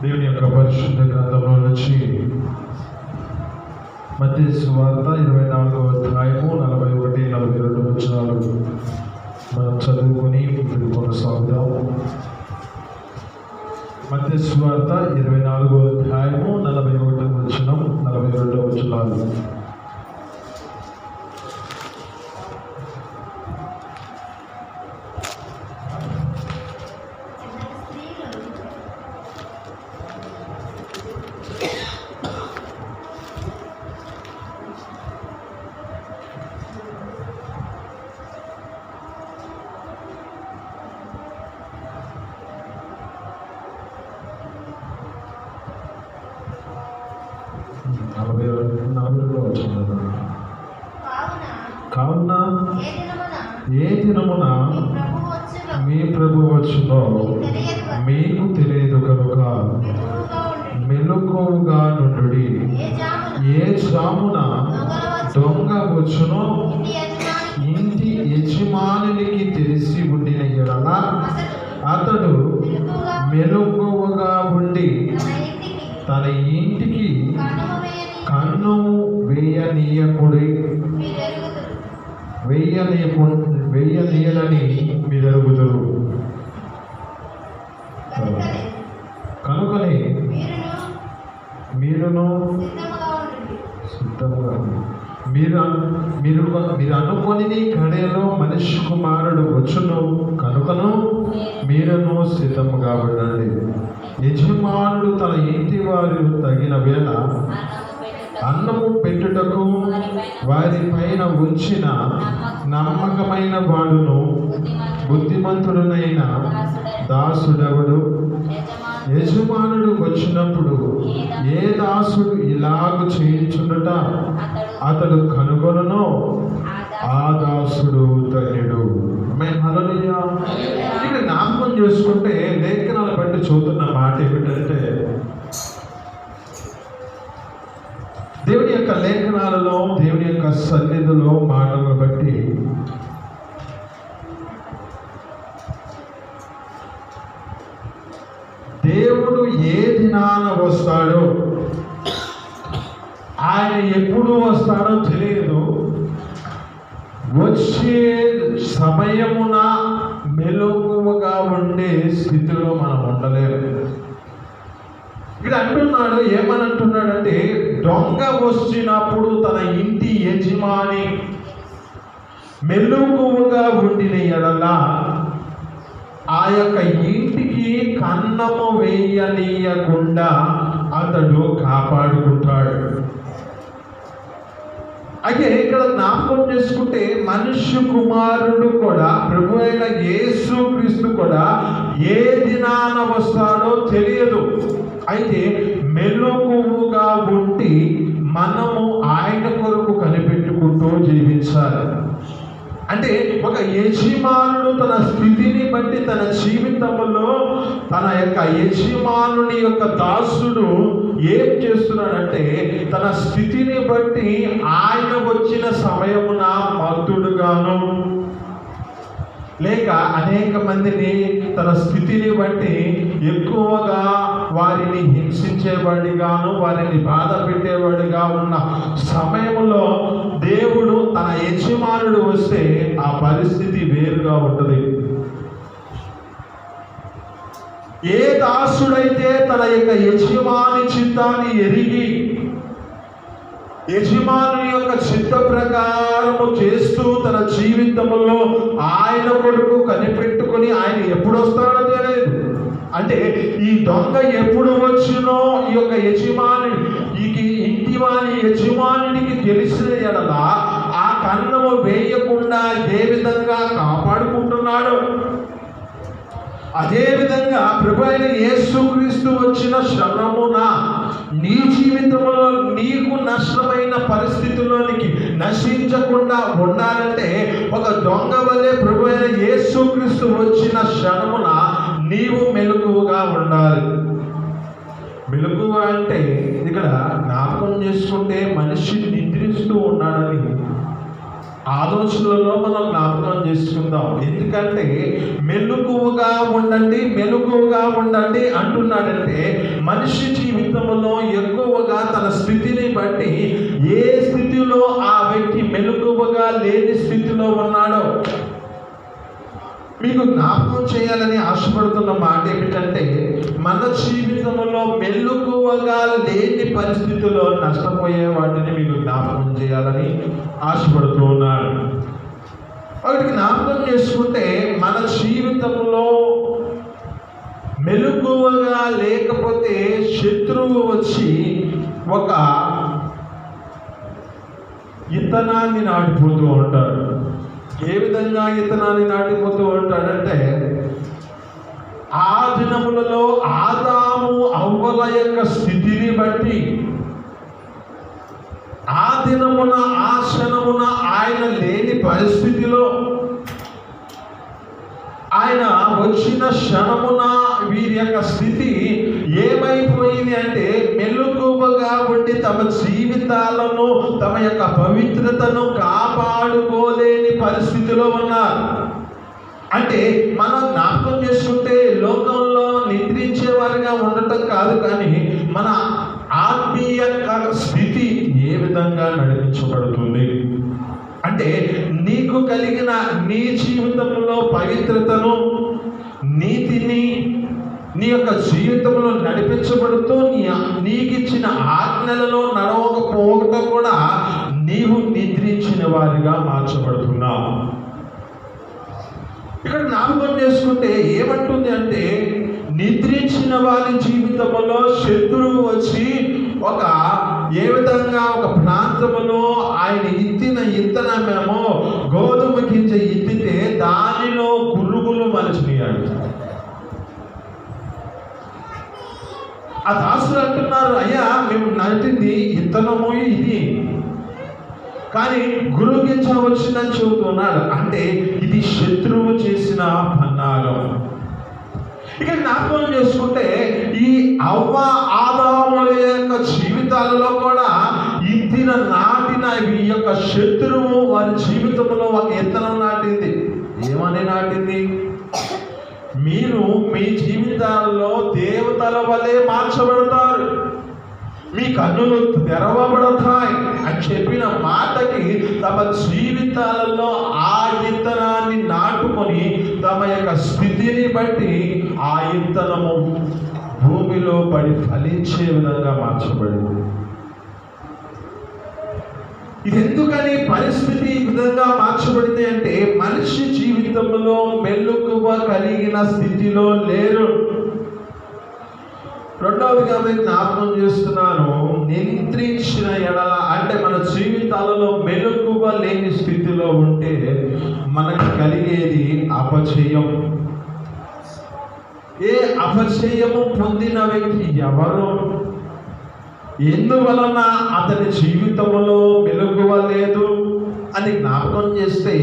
దేవుని యొక్క పరిశుద్ధ గ్రంథంలో నుంచి మత్తయి సువార్త 24వ అధ్యాయము 41, 42 వచనాలు మనం చదువుకొని ఇప్పుడు కొనసాగుదాం. మత్తయి సువార్త 24వ అధ్యాయము 41వ వచనం, 42వ వచనాలు. కావున ఏ దినమున మీ ప్రభు వచ్చునో మీకు తెలియదు కనుక మెలకువగా నుండుడి. ఏ జామున దొంగ వచ్చునో ఇంటి యజమానికి తెలిసి ఉండిన ఎడల అతడు మెలకువగా ఉండి తన ఇంటికి కన్ను వేయనీయలని మీరు ఎరుగుదురు. కనుకనే మీరును సిద్ధముగా మీరు అనుకొని గడియలో మనిషి కుమారుడు వచ్చును కనుకను మీరును సిద్ధముగా ఉండండి. యజమానుడు తన ఇంటి వారు తగిన వేళ అన్నము పెట్టుటకు వారి పైన ఉంచిన నమ్మకమైన వాడును బుద్ధిమంతుడునైన దాసుడెవడు? యజమానుడు వచ్చినప్పుడు ఏ దాసుడు ఇలాగు చేయించుండుట అతడు కనుగొనునో ఆ దాసుడు ధన్యుడు. హల్లెలూయా. ఇక్కడ జ్ఞాపకం చేసుకుంటే లేఖనాలు బట్టి చూస్తున్న మాట ఏమిటంటే, దేవుని యొక్క లేఖనాలలో, దేవుని యొక్క సన్నిధిలో మాటలను బట్టి దేవుడు ఏ దినాన వస్తాడో, ఆయన ఎప్పుడు వస్తాడో తెలియదు. వచ్చే సమయమున మెలకువగా ఉండే స్థితిలో మనం ఉండలేము. ఇక్కడ అంటున్నాడు, ఏమని అంటున్నాడంటే, దొంగ వచ్చినప్పుడు తన ఇంటి యజమాని మెలకువగా ఉండిన ఎడల ఆ యొక్క ఇంటికి కన్నము వేయనీయకుండా అతడు కాపాడుకుంటాడు. అయితే ఇక్కడ జ్ఞాపకం చేసుకుంటే మనుష్య కుమారుడు కూడా, ప్రభు అయిన యేసు క్రీస్తు కూడా ఏ దినాన వస్తాడో తెలియదు. అయితే మెలకువగా ఉండి మనము ఆయన కొరకు కనిపెట్టుకుంటూ జీవించాలి. అంటే ఒక యజమానుడు తన స్థితిని బట్టి తన జీవితంలో తన యొక్క యజమానుని యొక్క దాసుడు ఏం చేస్తున్నాడంటే, తన స్థితిని బట్టి ఆయన వచ్చిన సమయమున మత్తుడుగాను లేక అనేక మందిని తన స్థితిని బట్టి ఎక్కువగా వారిని హింసించేవాడిగాను, వారిని బాధ పెట్టేవాడిగా ఉన్న సమయంలో దేవుడు తన యజమానుడు వస్తే ఆ పరిస్థితి వేరుగా ఉంటుంది. ఏ దాసుడైతే తన యొక్క యజమాని చిత్తాన్ని ఎరిగి యజమాని యొక్క చిత్త ప్రకారము చేస్తూ తన జీవితంలో ఆయన కొరకు కనిపెట్టుకొని ఆయన ఎప్పుడు వస్తాడో తెలియదు. అంటే ఈ దొంగ ఎప్పుడు వచ్చినో ఈ యొక్క ఇంటి వారి యజమానికి తెలిసిన ఎడల ఆ కన్నము వేయకుండా ఏ విధంగా కాపాడుకుంటున్నాడు, అదే విధంగా ప్రభు అయిన యేసుక్రీస్తు వచ్చిన శ్రమమున నీ జీవితంలో నీకు నష్టమైన పరిస్థితుల్లోనికి నశించకుండా ఉండాలంటే ఒక దొంగ వలె ప్రభు అయిన యేసుక్రీస్తు వచ్చిన శ్రమమున నీవు మెలకువగా ఉండాలి. మెలకువ అంటే ఇక్కడ జ్ఞాపకం చేసుకుంటే మనిషి నిద్రిస్తూ ఉన్నాడని ఆలోచనలలో మనం జ్ఞాపకం చేసుకుందాం. ఎందుకంటే మెలకువగా ఉండండి అంటున్నాడంటే మనిషి జీవితంలో ఎక్కువగా తన స్థితిని బట్టి ఏ స్థితిలో ఆ వ్యక్తి మెలకువగా లేని స్థితిలో ఉన్నాడో మీకు జ్ఞాపకం చేయాలని ఆశపడుతున్న మాట ఏమిటంటే, మన జీవితంలో మెలకువగా లేని పరిస్థితుల్లో నష్టపోయే వాటిని మీకు జ్ఞాపకం చేయాలని ఆశపడుతూ ఉన్నాడు. వాటికి జ్ఞాపకం చేసుకుంటే మన జీవితంలో మెలకువగా లేకపోతే శత్రువు వచ్చి ఒక ఇత్తనాన్ని నాటిపోతూ ఉంటాడు. ఏ విధంగా ఇత్తనాన్ని నాటిపోతూ ఉంటాడంటే, ఆ దినములలో ఆదాము అవ్వల యొక్క స్థితిని బట్టి ఆ దినమున ఆ క్షణమున ఆయన లేని పరిస్థితిలో ఆయన వచ్చిన క్షణమున వీరి యొక్క స్థితి ఏమైపోయింది అంటే, మెలకువగా ఉండి తమ జీవితాలను తమ యొక్క పవిత్రతను కాపాడుకోలేని పరిస్థితిలో ఉన్నారు. అంటే మనం జ్ఞాపకం చేసుకుంటే లోకంలో నిద్రించే వారిగా ఉండటం కాదు, కానీ మన ఆత్మీయ స్థితి ఏ విధంగా నడిపించబడుతుంది అంటే, నీకు కలిగిన నీ జీవితంలో పవిత్రతను నీతిని నీ యొక్క జీవితంలో నడిపించబడుతూ నీకిచ్చిన ఆజ్ఞలలో నడవకపోవడం కూడా నీవు నిద్రించిన వారిగా మార్చబడుతున్నావు. ఇక్కడ జ్ఞాపకం చేసుకుంటే ఏమంటుంది అంటే, నిద్రించిన వారి జీవితంలో శత్రువు వచ్చి ఏ విధంగా ఒక ప్రాంతంలో ఆయన ఇత్తనమేమో గోధుమ గింజ ఇత్తితే దానిలో పురుగులు మలిచినాడు. ఆ దాసులు అంటున్నారు, అయ్యా మేము నాటింది ఇత్తనము ఇది, కానీ గురువు గింజ వచ్చిందని చెబుతున్నాడు. అంటే ఇది శత్రువు చేసిన పన్నాగం. ఇక్కడ జ్ఞాపకం చేసుకుంటే ఈ అవ్వ ఆదాముల యొక్క జీవితాలలో కూడా నాటిన ఈ యొక్క శత్రువు వారి జీవితంలో ఒక ఇత్తనం నాటింది. ఏమని నాటింది? మీరు మీ జీవితాల్లో దేవతల వలె మార్చబడతారు, మీ కన్నులు తెరవబడతాయి అని చెప్పిన మాటకి తమ జీవితాలలో ఆ ఇత్తనాన్ని నాటుకొని తమ యొక్క స్థితిని బట్టి ఆ ఇత్తనము భూమిలో పడి ఫలించే విధంగా మార్చబడింది. ఇది ఎందుకని పరిస్థితి ఈ విధంగా మార్చబడింది అంటే, మనిషి జీవితంలో మెలకువ కలిగిన స్థితిలో లేరు. రెండవదిగా నేను జ్ఞాపకం చేస్తున్నాను, నియంత్రించిన ఎడల అంటే మన జీవితాలలో మెలకువ లేని స్థితిలో ఉంటే మనకు కలిగేది అపజయం. ఏ అపజయము పొందిన వ్యక్తి ఎవరు? ఎందువలన అతని జీవితంలో మెలకువ లేదు అని జ్ఞాపకం చేస్తే,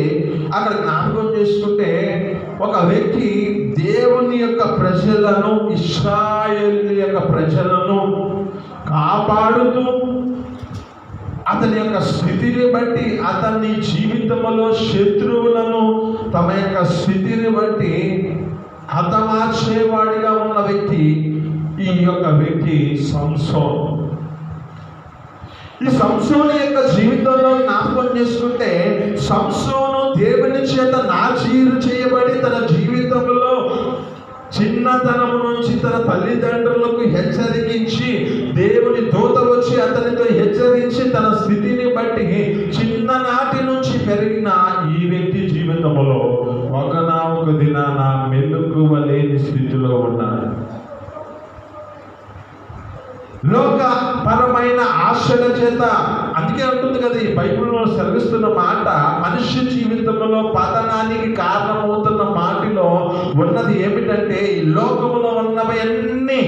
అక్కడ జ్ఞాపకం చేసుకుంటే ఒక వ్యక్తి దేవుని యొక్క ప్రజలను, ఇశ్రాయేలు యొక్క ప్రజలను కాపాడుతూ అతని యొక్క స్థితిని బట్టి అతని జీవితంలో శత్రువులను తమ యొక్క స్థితిని బట్టి హతమార్చేవాడిగా ఉన్న వ్యక్తి ఈ యొక్క వ్యక్తి సంసోను. ఈ సంసోను యొక్క జీవితంలో జ్ఞాపకం చేసుకుంటే, సంసోను దేవుని చేత నాజీరు చేయబడి తన జీవితంలో చిన్నతనము నుంచి తన తల్లిదండ్రులకు హెచ్చరించి, దేవుని దూత వచ్చి అతనితో హెచ్చరించి తన స్థితిని బట్టి చిన్ననాటి నుంచి పెరిగిన ఈ వ్యక్తి జీవితంలో ఒక దినాన మెలకువ లేని స్థితిలో ఉన్నాడు. లోకపరమైన ఆశల చేత, అందుకే ఉంటుంది కదా ఈ బైబిల్లో సెలవిస్తున్న మాట, మనిషి జీవితంలో పతనానికి కారణమవుతున్న మాటలో ఉన్నది ఏమిటంటే, ఈ లోకములో ఉన్నవి అన్నీ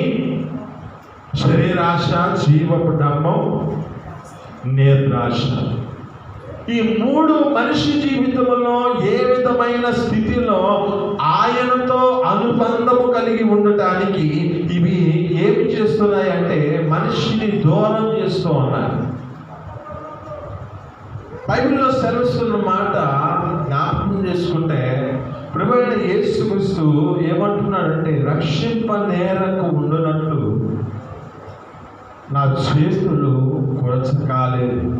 శరీరాశ, జీవపు డంబం, నేత్రాశ. ఈ మూడు మనిషి జీవితంలో ఏ విధమైన స్థితిలో ఆయనతో అనుబంధము కలిగి ఉండటానికి ఇవి ఏమి చేస్తున్నాయంటే మనిషిని దూరం చేస్తూ ఉన్నాయి. బైబిల్లో సెలవుస్తున్న మాట జ్ఞాపకం చేసుకుంటే ప్రభువైన యేసుక్రీస్తు ఏమంటున్నాడంటే, రక్షింప నేరకు ఉండునట్లు నా చేతులు కొరచకాలేదు.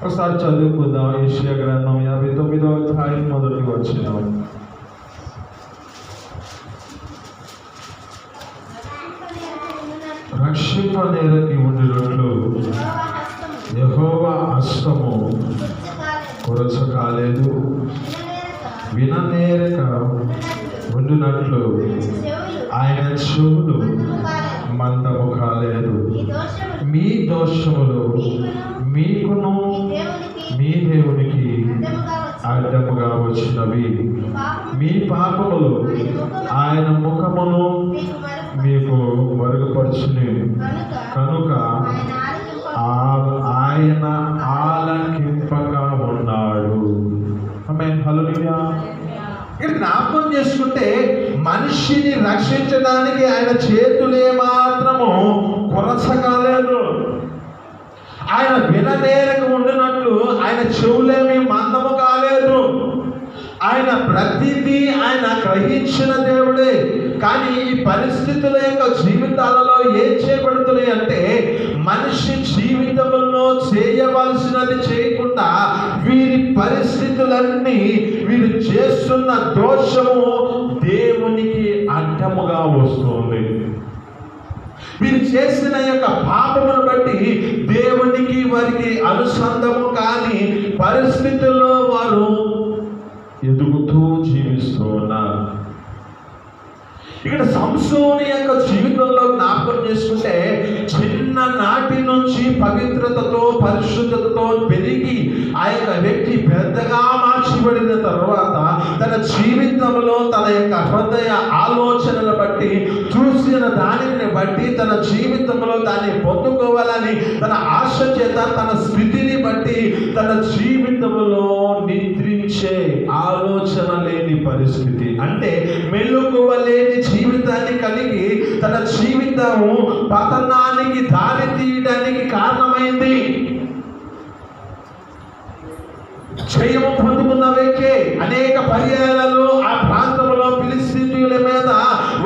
ఒకసారి చదువుకుందాం. యెషయా గ్రంథం 59వ అధ్యాయం మొదటి వచనం. రక్షింప నేరకి ఉండినట్లు యెహోవా హస్తము కొరచకాలేదు, విననేరక ఉండినట్లు ఆయన చెవులు మందము కాలేదు. మీ దోషములు మీకును మీ దేవునికి అడ్డముగా వచ్చినవి, మీ పాపములు ఆయన ముఖమును మీకు మరుగుపరచుని కనుక ఆయన ఆలకింపగా ఉన్నాడు. ఆమేన్, హల్లెలూయా. ఇక్కడ జ్ఞాపకం చేసుకుంటే మనిషిని రక్షించడానికి ఆయన చేతులే మాత్రము కొరచకాలేదు, ఆయన విననేరకు ఉండినట్లు ఆయన చెవులేమి మందము కాలేదు. ఆయన ప్రతిదీ ఆయన గ్రహించిన దేవుడే. కానీ ఈ పరిస్థితుల యొక్క జీవితాలలో ఏం చేయబడుతున్నాయి అంటే, మనిషి జీవితంలో చేయవలసినది చేయకుండా వీరి పరిస్థితులన్నీ, వీరు చేస్తున్న దోషము దేవునికి అడ్డముగా వస్తుంది. వీరు చేసిన యొక్క పాపమును బట్టి దేవునికి వారికి అనుసంధము కాని పరిస్థితుల్లో వారు ఎదుగుతూ జీవిస్తూ ఉన్నారు. ఇక్కడ సంసోను యొక్క జీవితంలో జ్ఞాపకం చేసుకుంటే, చిన్ననాటి నుంచి పవిత్రతతో పరిశుద్ధతతో పెరిగి ఆ యొక్క వ్యక్తి పెద్దగా మార్చబడిన తర్వాత తన జీవితంలో తన యొక్క హృదయ ఆలోచనలు బట్టి, చూసిన దానిని బట్టి, తన జీవితంలో దాన్ని పొందుకోవాలని తన ఆశ చేత, తన స్థితిని బట్టి తన జీవితంలో నిద్రించే ఆలోచన లేని పరిస్థితి, అంటే మెలకువ లేని జీవితాన్ని కలిగి తన జీవితము పతనానికి దారి తీయడానికి కారణమైంది. జయము పొందుకున్న వ్యక్తి అనేక పర్యాయాలలో ఆ ప్రాంతంలో ఫిలిష్తీయుల మీద,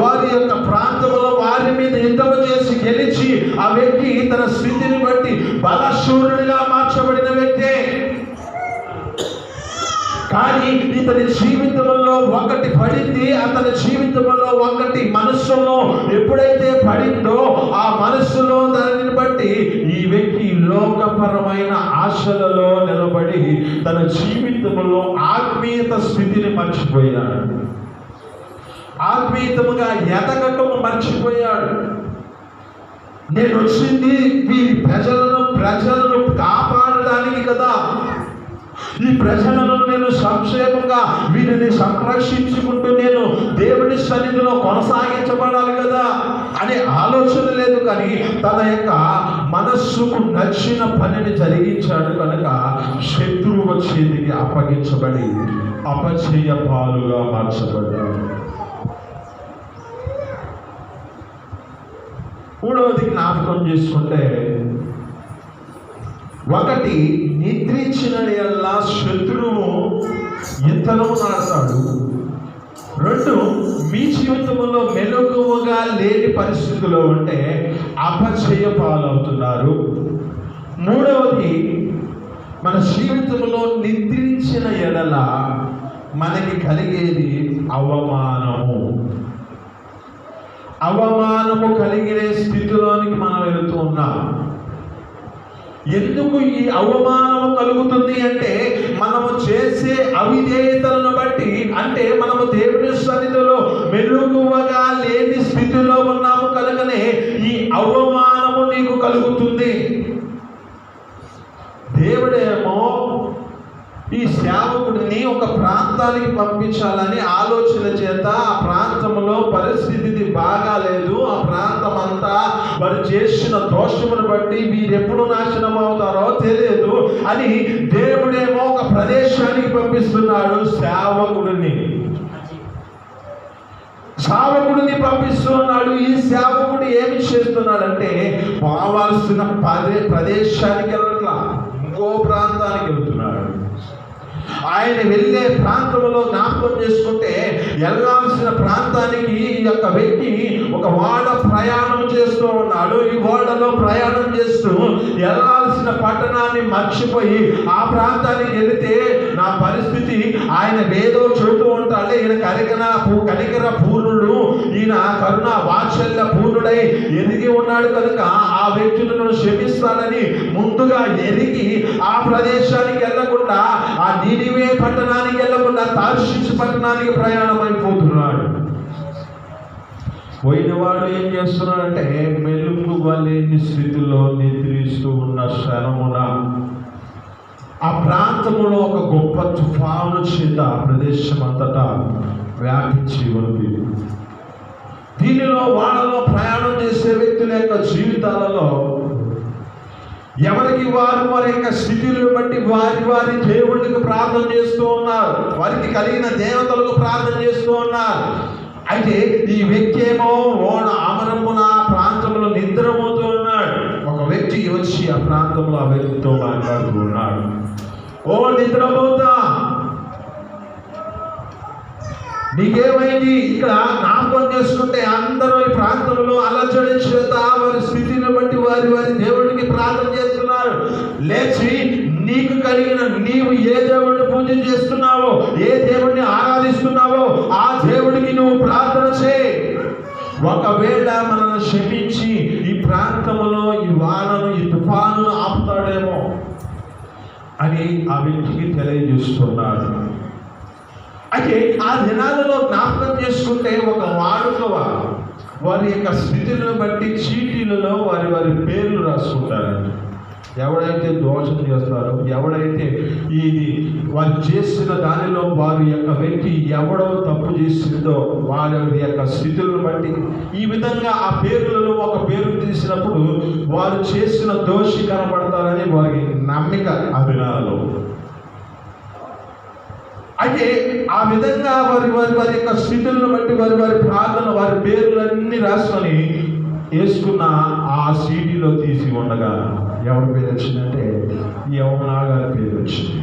వారి యొక్క ప్రాంతంలో వారి మీద యుద్ధము చేసి గెలిచి ఆ వ్యక్తి తన స్థితిని బట్టి బలశూరుడిగా మార్చబడిన వ్యక్తి. కానీ ఇతని జీవితంలో ఒకటి పడింది, అతని జీవితంలో ఒకటి మనస్సులో ఎప్పుడైతే పడిందో ఆ మనస్సులో దానిని బట్టి ఈ వ్యక్తి లోకపరమైన ఆశలలో నిలబడి తన జీవితంలో ఆత్మీయత స్థితిని మర్చిపోయాడు, ఆత్మీయతముగా ఎదగటం మర్చిపోయాడు. నేను వచ్చింది వీరి ప్రజలను కాపాడడానికి కదా, ఈ ప్రజలను నేను సంక్షేమంగా వీరిని సంరక్షించుకుంటూ నేను దేవుని సన్నిధిలో కొనసాగించబడాలి కదా అనే ఆలోచన లేదు. కానీ తన యొక్క మనస్సుకు నచ్చిన పనిని జరిగించాడు కనుక శత్రువు చేతికి అప్పగించబడి అపజయ పాలుగా మార్చబడ్డాడు. మూడవది జ్ఞాపకం చేసుకుంటే, ఒకటి నిద్రించిన ఎల్లా శత్రువు ఇతనము నాడతాడు. రెండు, మీ జీవితంలో మెలకువగా లేని పరిస్థితుల్లో ఉంటే అపజయ పాలవుతున్నారు. మూడవది, మన జీవితంలో నిద్రించిన ఎడల మనకి కలిగేది అవమానము. అవమానము కలిగిన స్థితిలోనికి మనం వెళుతూ ఉన్నాం. ఎందుకు ఈ అవమానము కలుగుతుంది అంటే, మనము చేసే అవిధేయతలను బట్టి, అంటే మనము దేవుని సన్నిధిలో మెలకువగా లేని స్థితిలో ఉన్నాము కనుకనే ఈ అవమానము నీకు కలుగుతుంది. దేవుడేమో ఈ సేవకుడిని ఒక ప్రాంతానికి పంపించాలని ఆలోచన చేత ఆ ప్రాంతంలో పరిస్థితి బాగాలేదు, ఆ ప్రాంతం అంతా వారు చేసిన దోషమును బట్టి వీరెప్పుడు నాశనం అవుతారో తెలియదు అని దేవుడేమో ఒక ప్రదేశానికి పంపిస్తున్నాడు సేవకుడిని పంపిస్తున్నాడు. ఈ సేవకుడు ఏమి చేస్తున్నాడంటే, పోవాల్సిన ప్రదేశానికి వెళ్ళట్లా, ఇంకో ప్రాంతానికి వెళ్తున్నాడు. ఆయన వెళ్ళే ప్రాంతంలో జ్ఞాపకం చేసుకుంటే వెళ్ళాల్సిన ప్రాంతానికి ఈ యొక్క వ్యక్తి ఒక ఓడ ప్రయాణం చేస్తూ ఉన్నాడు. ఈ ఓడలో ప్రయాణం చేస్తూ వెళ్ళాల్సిన పట్టణాన్ని మర్చిపోయి ఆ ప్రాంతానికి వెళితే నా పరిస్థితి, ఆయన ఏదో చెబుతూ ఉంటాడు, ఈయన కనికర పూర్ణుడు, ఈయన కరుణ వాత్సల్య పూర్ణుడై ఎదిగి ఉన్నాడు కనుక ఆ వ్యక్తులను క్షమిస్తాడని ముందుగా ఎరిగి ఆ ప్రదేశానికి వెళ్ళకుండా, ఆ నీనివే పట్టణానికి వెళ్ళకుండా తార్షీషు పట్టణానికి ప్రయాణం అయిపోతున్నాడు. పోయినవాడు ఏం చేస్తున్నాడంటే మెలకువలేని స్థితిలో నిద్రిస్తూ ఉన్న క్షణమున ఆ ప్రాంతంలో ఒక గొప్ప తుఫాను చేత ఆ ప్రదేశం అంతటా వ్యాపించి ఉంది. దీనిలో వాళ్ళలో ప్రయాణం చేసే వ్యక్తుల యొక్క జీవితాలలో ఎవరికి వారి యొక్క స్థితిని బట్టి వారి దేవుడికి ప్రార్థన చేస్తూ ఉన్నారు, వారికి కలిగిన దేవతలకు ప్రార్థన చేస్తూ ఉన్నారు. అయితే ఈ వ్యక్తి ఏమో ఆమరమున ప్రాంతంలో నిద్రపోతూ ఉన్నాడు. ఒక వ్యక్తి వచ్చి ఆ ప్రాంతంలో ఆ వ్యక్తితో మాట్లాడుతూ ఉన్నాడు. ఓ నిద్రపోతా, నీకేమైంది? ఇక్కడ జ్ఞాపకం చేసుకుంటే అందరూ ఈ ప్రాంతంలో అలజడి చేత వారి స్థితిని బట్టి వారి దేవుడికి ప్రార్థన చేస్తున్నారు. లేచి నీకు కలిగిన, నీవు ఏ దేవుడిని పూజ చేస్తున్నావో, ఏ దేవుడిని ఆరాధిస్తున్నావో ఆ దేవుడికి నువ్వు ప్రార్థన చేయి. ఒకవేళ మనల్ని క్షమించి ఈ ప్రాంతంలో ఈ వానను, ఈ తుఫాను ఆపుతాడేమో అని ఆ వ్యక్తికి తెలియజేస్తున్నాడు. అయితే ఆ దినాలలో జ్ఞాపకం చేసుకుంటే ఒక వాడుకవ వారి యొక్క స్థితిని బట్టి చీటీలలో వారి పేర్లు రాసుకుంటారండి. ఎవడైతే దోషం చేస్తారో, ఎవడైతే ఇది వారు చేసిన దానిలో వారి యొక్క వ్యక్తి ఎవడో తప్పు చేసిందో వారి యొక్క స్థితులను బట్టి ఈ విధంగా ఆ పేర్లలో ఒక పేరు తీసినప్పుడు వారు చేసిన దోషి కనబడతారని వారి నమ్మిక ఆ దినాలలో. అయితే ఆ విధంగా వారి యొక్క స్థితులను బట్టి వారి ప్రార్థన, వారి పేర్లన్నీ రాసుకొని వేసుకున్న ఆ సీడీలో తీసి ఉండగా ఎవరి పేరు వచ్చిందంటే యెహోవా గారి పేరు వచ్చింది.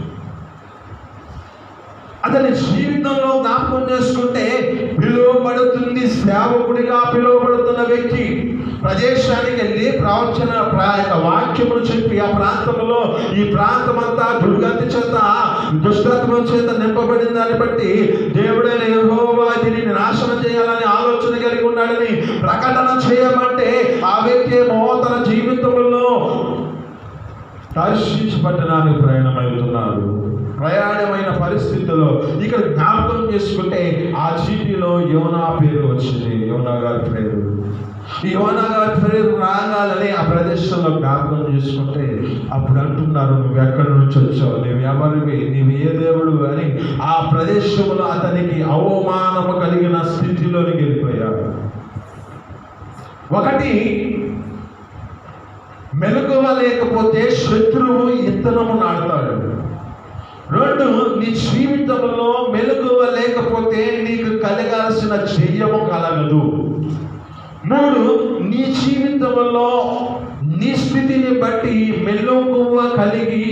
అతని జీవితంలో జ్ఞాపకం చేసుకుంటే పిలువబడుతుంది, సేవకుడిగా పిలువబడుతున్న వ్యక్తి ప్రదేశానికి వెళ్ళి ప్రవచన వాక్యమును చెప్పి ఆ ప్రాంతంలో, ఈ ప్రాంతం అంతా దుర్గతి చేత, దుష్టత్వం చేత నింపబడిన దాన్ని బట్టి దేవుడైన యెహోవా దీనిని నాశనం చేయాలని ఆలోచన కలిగి ఉన్నాడని ప్రకటన చేయమంటే ఆ వ్యక్తి ఏమో తన జీవితంలో తార్షీషు పట్టణానికి ప్రయాణమవుతున్నారు. ప్రయాణమైన పరిస్థితుల్లో ఇక్కడ జ్ఞాపకం చేసుకుంటే ఆ చీటీలో యోనా పేరు వచ్చింది. యోనా గారి పేరు, యోనా గారి పేరు రాగాలని ఆ ప్రదేశంలో జ్ఞాపకం చేసుకుంటే అప్పుడు అంటున్నారు, నువ్వు ఎక్కడి నుంచి వచ్చావు, నువ్వు ఎవరివి, నీవు ఏ దేవుడు అని ఆ ప్రదేశంలో అతనికి అవమానము కలిగిన స్థితిలోనికి వెళ్ళిపోయాడు. ఒకటి, మెలకువ లేకపోతే శత్రువు ఇత్తనము నాటుతాడు. రెండు, నీ జీవితంలో మెలకువ లేకపోతే నీకు కలగాల్సిన జయము కలగదు. మూడు, నీ జీవితంలో నీ స్థితిని బట్టి మెలకువ కలిగి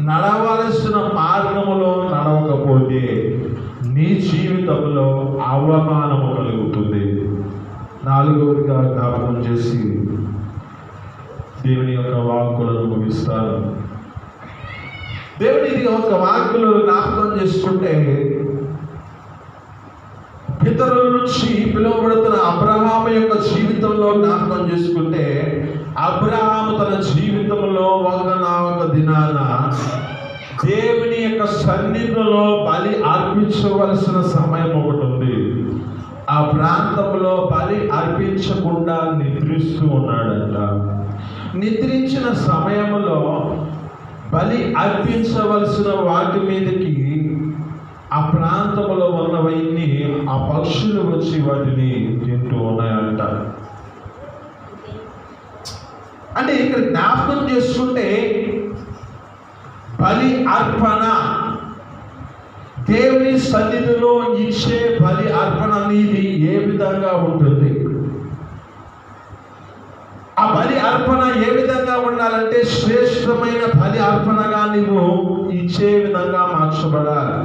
నడవలసిన మార్గములో నడవకపోతే నీ జీవితంలో అవమానము కలుగుతుంది. నాలుగవదిగా జ్ఞాపకం చేసి దేవుని యొక్క వాక్కులను ముగిస్తాను. దేవుని యొక్క వాక్కులు జ్ఞాపకం చేసుకుంటే పితరుల నుంచి పిలువబడుతున్న అబ్రహాము యొక్క జీవితంలో జ్ఞాపకం చేసుకుంటే అబ్రహాము తన జీవితంలో ఒక దినాన దేవుని యొక్క సన్నిధిలో బలి అర్పించవలసిన సమయం ఒకటి ఉంది. ఆ ప్రాంతంలో బలి అర్పించకుండా నిద్రిస్తూ ఉన్నాడంట. నిద్రించిన సమయంలో బలి అర్పించవలసిన వాటి మీదకి ఆ ప్రాంతంలో ఉన్నవన్నీ ఆ పక్షులు వచ్చి వాటిని తింటూ ఉన్నాయంట. అంటే ఇక్కడ జ్ఞాపకం చేసుకుంటే బలి అర్పణ, దేవుని సన్నిధిలో ఇచ్చే బలి అర్పణ అనేది ఏ విధంగా ఉంటుంది? ఆ బలి అర్పణ ఏ విధంగా ఉండాలంటే శ్రేష్టమైన బలి అర్పణగా నీవు ఇచ్చే విధంగా మార్చబడాలి.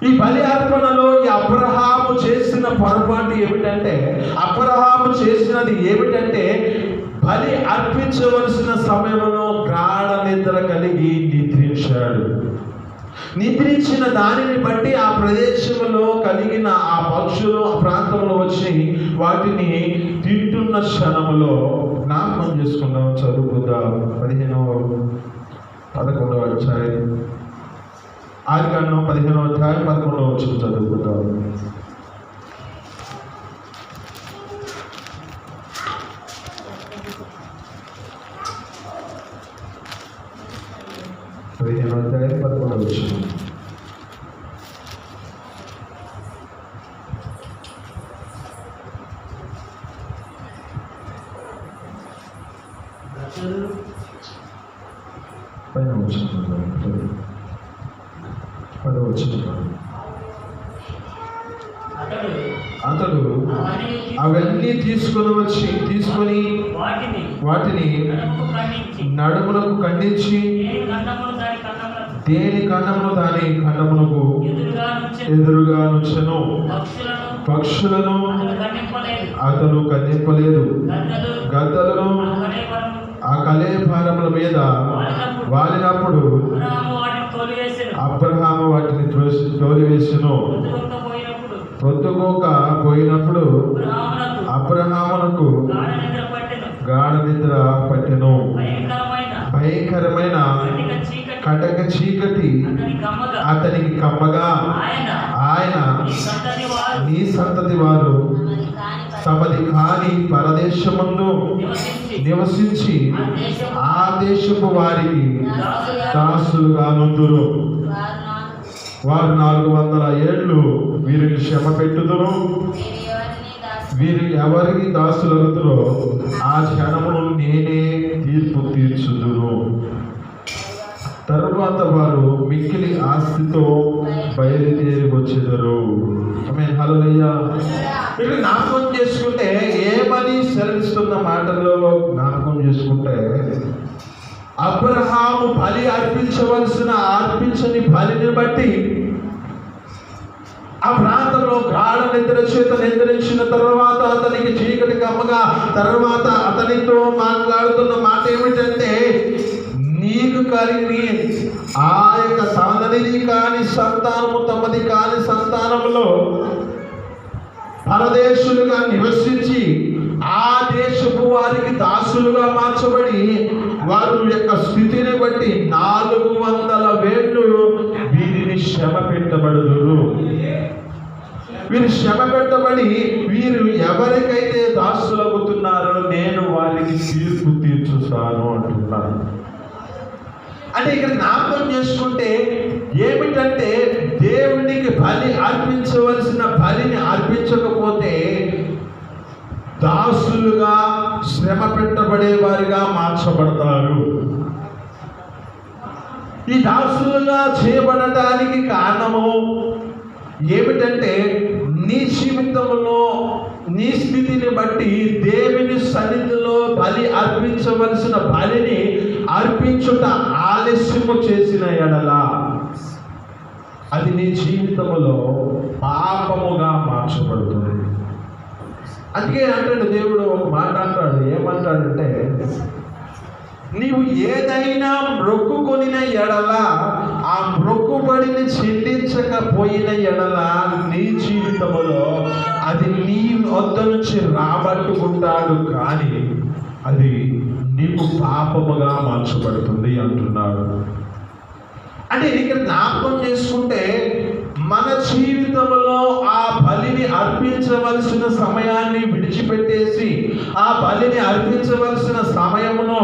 ఈ బలి అర్పణలో ఈ అబ్రహాము చేసిన పొరపాటు ఏమిటంటే, అబ్రహాము చేసినది ఏమిటంటే, బలి అర్పించవలసిన సమయంలో గాఢ నిద్ర కలిగి నిద్రించాడు. నిద్రించిన దానిని బట్టి ఆ ప్రదేశంలో కలిగిన ఆ పక్షులు ఆ ప్రాంతంలో వచ్చి వాటిని తింటున్న క్షణంలో జ్ఞాపకం చేసుకుందాం. చదువుకుందాం. 11వ అధ్యాయం ఆదికాండం 15వ అధ్యాయం 11వ వచనం చదువుకుందాం. అతడు అవన్నీ తీసుకొని వాటిని నడుములకు ఖండించి దేని కన్నమును దాని కన్నమునకు ఎదురుగా నుంచెను. పక్షులను అతను ఖండింపలేదు. గద్దలను ఆ కళేభారముల మీద వాలినప్పుడు అబ్రహాము వాటిని తోలివేసెను. పొద్దుగోక పోయినప్పుడు అబ్రహామునకు గాఢ నిద్ర పట్టెను. భయంకరమైన కటక చీకటి అతనికి కమ్మగా ఆయన నీ సంతతి వారు తమది కాని పరదేశమందు నివసించి ఆ దేశపు వారికి దాసులుగా నుందురు. వారు 400 ఏళ్ళు వీరిని శ్రమ పెట్టుదురు. వీరు ఎవరికి దాసులగుదురో ఆ క్షణమును నేనే తీర్పు తీర్చుదురు. తరువాత వారు మిక్కిలి ఆస్తితో బయలుదేరి వచ్చేదరు. హల్లెలూయా. ఇక్కడ జ్ఞాపకం చేసుకుంటే ఏమని సెలవిస్తున్న మాటల్లో జ్ఞాపకం చేసుకుంటే, అబ్రహాము బలి అర్పించని బలిని బట్టి ఆ ప్రాంతంలో గాఢ నిద్ర చేత నిద్రించిన తర్వాత అతనికి చీకటి కమ్మగా, తర్వాత అతనితో మాట్లాడుతున్న మాట ఏమిటంటే, నీకు కలిగి ఆ యొక్క తనది కాని సంతానము తమది కాని సంతానములో పరదేశులుగా నివసించి ఆ దేశపు వారికి దాసులుగా మార్చబడి వారి యొక్క స్థితిని బట్టి 400 ఏళ్ళు వీరిని శ్రమ పెట్టబడుదురు. వీరు శ్రమ పెట్టబడి వీరు ఎవరికైతే దాసులవుతున్నారో నేను వారికి తీర్పు తీర్చుతాను అంటున్నాను. అంటే ఇక్కడ జ్ఞాపకం చేసుకుంటే ఏమిటంటే, దేవునికి బలి అర్పించవలసిన బలిని అర్పించకపోతే దాసులుగా శ్రమ పెట్టబడే వారిగా మార్చబడతారు. ఈ దాసులుగా చేయబడటానికి కారణము ఏమిటంటే, నీ జీవితంలో నీ స్థితిని బట్టి దేవుని సన్నిధిలో బలి అర్పించవలసిన బలిని అర్పించుట ఆలస్యము చేసిన ఎడల అది నీ జీవితంలో పాపముగా మార్చబడుతుంది. అందుకే అంటాడు దేవుడు ఒక మాట అంటాడు. ఏమంటాడంటే, నీవు ఏదైనా మొక్కుకొనిన ఎడల ఆ మొక్కుబడిని చెల్లించకపోయిన ఎడల నీ జీవితంలో అది నీ వద్ద నుంచి రాబట్టుకుంటాడు, కానీ అది నీకు పాపముగా మార్చబడుతుంది అంటున్నాడు. అంటే ఇక్కడ జ్ఞాపకం చేసుకుంటే మన జీవితంలో ఆ బలిని అర్పించవలసిన సమయాన్ని విడిచిపెట్టేసి ఆ బలిని అర్పించవలసిన సమయంలో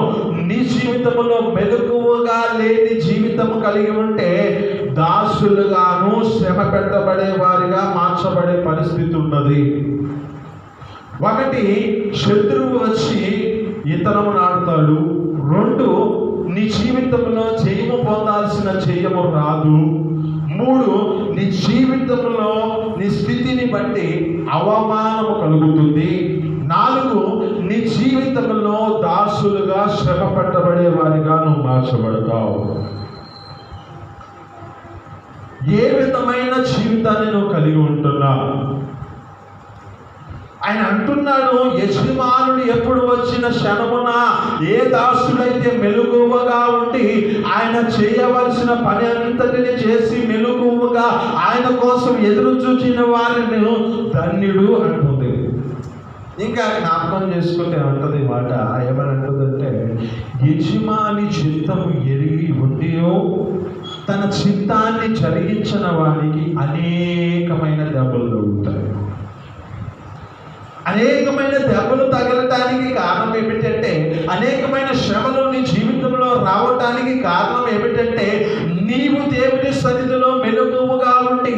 నీ జీవితంలో మెలకువగా లేని జీవితం కలిగి ఉంటే దాసులుగాను శ్రమ పెట్టబడే వారిగా మార్చబడే పరిస్థితి ఉన్నది. ఒకటి, శత్రువు వచ్చి ఇతరము నాడుతాడు. 2, నీ జీవితంలో జయము పొందాల్సిన జయము రాదు. 3, నీ జీవితంలో నీ స్థితిని బట్టి అవమానము కలుగుతుంది. 4, నీ జీవితంలో దాసులుగా శ్రమ పట్టబడే వారిగా నువ్వు మార్చబడతావు. ఏ విధమైన జీవితాన్ని నువ్వు కలిగి ఉంటున్నావు? ఆయన అంటున్నాడు, యజమానుడు ఎప్పుడు వచ్చిన క్షణమున ఏ దాసుడైతే మెలకువగా ఉండి ఆయన చేయవలసిన పని అంతటిని చేసి మెలకువగా ఆయన కోసం ఎదురు చూచిన వారిని ధన్యుడు అంటుంది. ఇంకా జ్ఞాపకం చేసుకుంటే అంటది మాట, ఏమని అంటుందంటే, యజమాని చిత్తము ఎరిగి ఉండియో తన చిత్తాన్ని జరిగించిన వారికి అనేకమైన దెబ్బలు తగులుతాయి. అనేకమైన దెబ్బలు తగలటానికి కారణం ఏమిటంటే, అనేకమైన శ్రమలు నీ జీవితంలో రావటానికి కారణం ఏమిటంటే, నీవు దేవుని సన్నిధిలో మెలకువగా ఉండి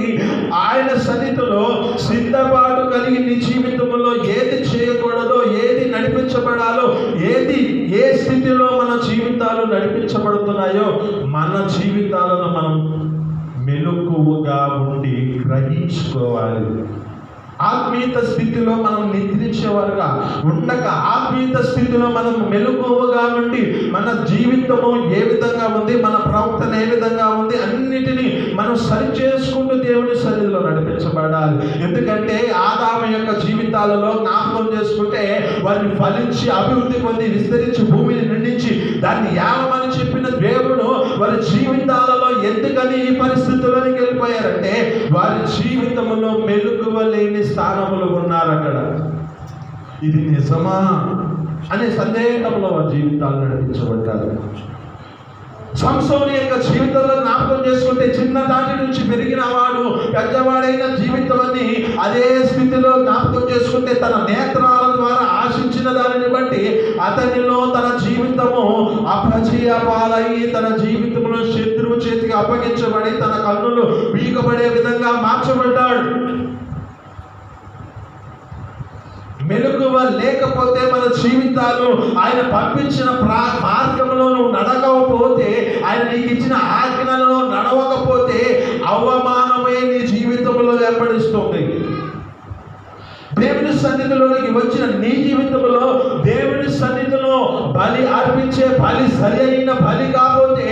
ఆయన సన్నిధిలో సిద్ధపాటు కలిగి నీ జీవితంలో ఏది చేయకూడదో, ఏది నడిపించబడాలో, ఏ స్థితిలో మన జీవితాలు నడిపించబడుతున్నాయో మన జీవితాలను మనం మెలకువగా ఉండి గ్రహించుకోవాలి. ఆత్మీయత స్థితిలో మనం నిద్రించేవారుగా ఉండక, ఆత్మీయత స్థితిలో మనం మెలకువగా ఉండి మన జీవితము ఏ విధంగా ఉంది, మన ప్రవర్తన ఏ విధంగా ఉంది, అన్నిటినీ మనం సరి చేసుకుంటూ దేవుని సన్నిధిలో నడిపించబడాలి. ఎందుకంటే ఆదాము యొక్క జీవితాలలో జ్ఞాపకం చేసుకుంటే, వారిని ఫలించి అభివృద్ధి పొంది విస్తరించి భూమిని నిండించి దాన్ని యావమని చెప్పిన దేవుడు వారి జీవితాలలో ఎందుకని ఈ పరిస్థితుల్లోకి వెళ్ళిపోయారంటే, వారి జీవితంలో మెలకువ లేని స్థానములు ఉన్నారు. అక్కడ ఇది నిజమా అనే సందేహంలో వారి జీవితాలు నడిపించబడ్డారు. సంసోను యొక్క జీవితంలో జ్ఞాపకం చేసుకుంటే, చిన్ననాటి నుంచి పెరిగిన వాడు పెద్దవాడైన జీవితాన్ని అదే స్థితిలో జ్ఞాపకం చేసుకుంటే, తన నేత్రాల ద్వారా ఆశించిన దానిని బట్టి అతనిలో తన జీవితము అపజయ పాలయ్యి, తన జీవితంలో శత్రువు చేతికి అప్పగించబడి తన కన్నులు వీగబడే విధంగా మార్చబడ్డాడు. మెలకువ లేకపోతే మన జీవితాలు ఆయన పంపించిన మార్గంలో నువ్వు నడవకపోతే, ఆయన నీకు ఇచ్చిన ఆజ్ఞలలో నడవకపోతే అవమానమే నీ జీవితంలో ఏర్పడిస్తుంది. దేవుని సన్నిధిలోనికి వచ్చిన నీ జీవితంలో దేవుని సన్నిధిలో బలి అర్పించే బలి సరి అయిన బలి కాకపోతే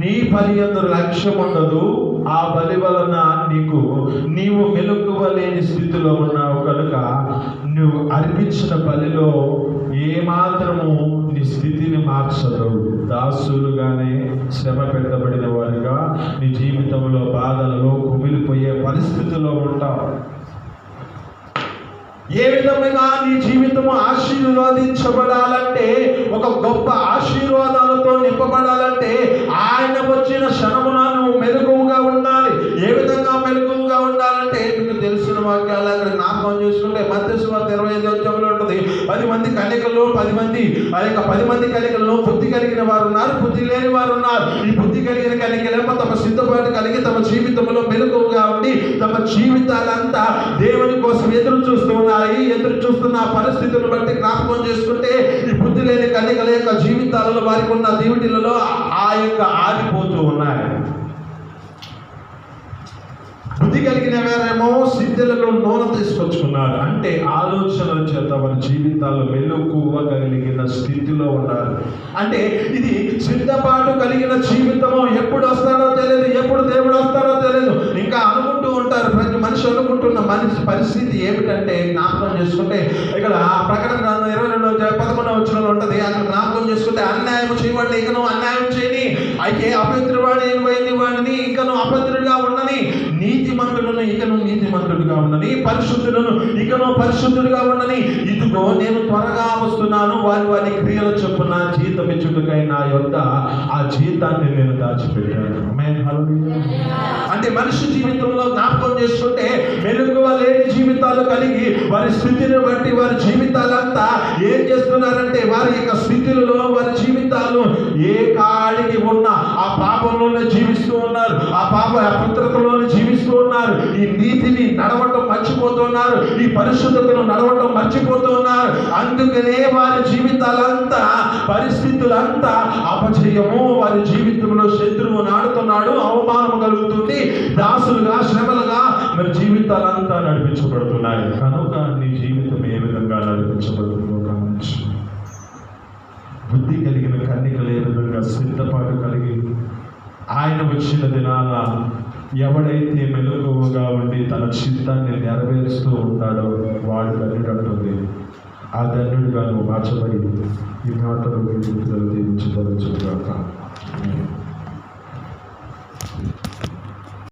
నీ బలి యందు లక్ష్యం ఉండదు. ఆ బలి వలన నీవు మెలకువ లేని స్థితిలో ఉన్నావు కనుక నువ్వు అర్పించిన బలిలో ఏమాత్రము నీ స్థితిని మార్చదు. దాసులుగానే శ్రమ పెట్టబడిన వారుగా నీ జీవితంలో బాధలలో కుమిలిపోయే పరిస్థితిలో ఉంటావు. ఏ విధంగా నీ జీవితము ఆశీర్వాదించబడాలంటే, ఒక గొప్ప ఆశీర్వాదాలతో నింపబడాలంటే ఆయన వచ్చిన క్షణమున నువ్వు మెలకువగా ఉండాలి. ఏ విధంగా మెలకువగా ఉండాలంటే, మీకు తెలిసిన వాక్యాలు అక్కడ జ్ఞాపకం చేసుకుంటే మత్తయి సువార్త 25వ అధ్యాయంలో ఉంటుంది. 10 మంది కన్యకల్లో 10 మంది, ఆ యొక్క 10 మంది కన్యకల్లో బుద్ధి కలిగిన వారు ఉన్నారు, బుద్ధి లేని వారు ఉన్నారు. ఈ బుద్ధి కలిగిన కన్యకలేమో తమ సిద్ధపాటు కలిగి తమ జీవితంలో మెలకువగా ఉండి తమ జీవితాలంతా దేవుని కోసం ఎదురు చూస్తున్న పరిస్థితులను బట్టి జ్ఞాపకం చేసుకుంటే, ఈ బుద్ధి లేని కన్యకల యొక్క జీవితాలలో వారికి ఉన్న దీవిటిలలో ఆ యొక్క ఆగిపోతూ ఉన్నాయి. బుద్ధి కలిగిన వారేమో సిద్ధులలో నూనె తీసుకొచ్చుకున్నారు. అంటే ఆలోచనల చేత వారి జీవితాల్లో మెలకువ కలిగిన స్థితిలో ఉన్నారు. అంటే ఇది సిద్ధపాటు కలిగిన జీవితము. ఎప్పుడు వస్తారో తెలియదు, ఎప్పుడు దేవుడు వస్తారో తెలియదు. ఇంకా అనుకుంటూ ఉంటారు. ప్రతి మనిషి అనుకుంటున్న మనిషి పరిస్థితి ఏమిటంటే, జ్ఞాపకం చేసుకుంటే ఇక్కడ ప్రకటన గ్రంథం 22:11 వచనంలో ఉంటుంది. అక్కడ జ్ఞాపకం చేసుకుంటే, అన్యాయం చేయవాడిని ఇకను అన్యాయం చేయని, అయితే అపవిత్రువాడిని వాడిని ఇకను అపవిత్రుడిగా ఉండని, నీతిమంతులను ఇకను నీతిమంతుడిగా ఉండని, పరిశుద్ధులను ఇకను పరిశుద్ధుడిగా ఉండని, ఇదిగో నేను త్వరగా వస్తున్నాను, వారి క్రియల చొప్పున జీతం ఇచ్చుటకై నా యొద్ద ఆ జీతాన్ని నేను దాచిపెట్టాను. అంటే మనిషి జీవితంలో జ్ఞాపకం చేసుకుంటే, మెలకువ లేని జీవితాలు కలిగి వారి స్థితిని బట్టి వారి జీవితాలంతా ఏం చేస్తున్నారంటే, వారి యొక్క స్థితులలో వారి జీవితాలు ఏ కాడికి ఉన్న ఆ పాపంలోనే జీవిస్తూ ఉన్నారు, ఆ పాప అపవిత్రతలోనే జీవిస్తూ ఉన్నారు. ఈ నీతిని నడవటం మర్చిపోతున్నారు, ఈ పరిశుద్ధతను నడవటం మర్చిపోతున్నారు. అందుకనే వారి జీవితాలంతా పరిస్థితులంతా అపజయము, వారి జీవితంలో శత్రువు నాడుతున్నాడు, అవమానం కలుగుతుంది, దాసులుగా శ్రమలుగా మరి జీవితాలంతా నడిపించబడుతున్నాయి. కనుక నీ జీవితం ఏ విధంగా నడిపించబడుతుందో గమనించు. ఆయన వచ్చిన దినాన ఎవడైతే మెలకువగా ఉండి తన చిత్తాన్ని నెరవేరుస్తూ ఉంటాడో వాడు ధన్యుడు అంటుంది. ఆ ధన్యుడిగా నువ్వు మార్చబడి ఈ మాటలు దీవించబడి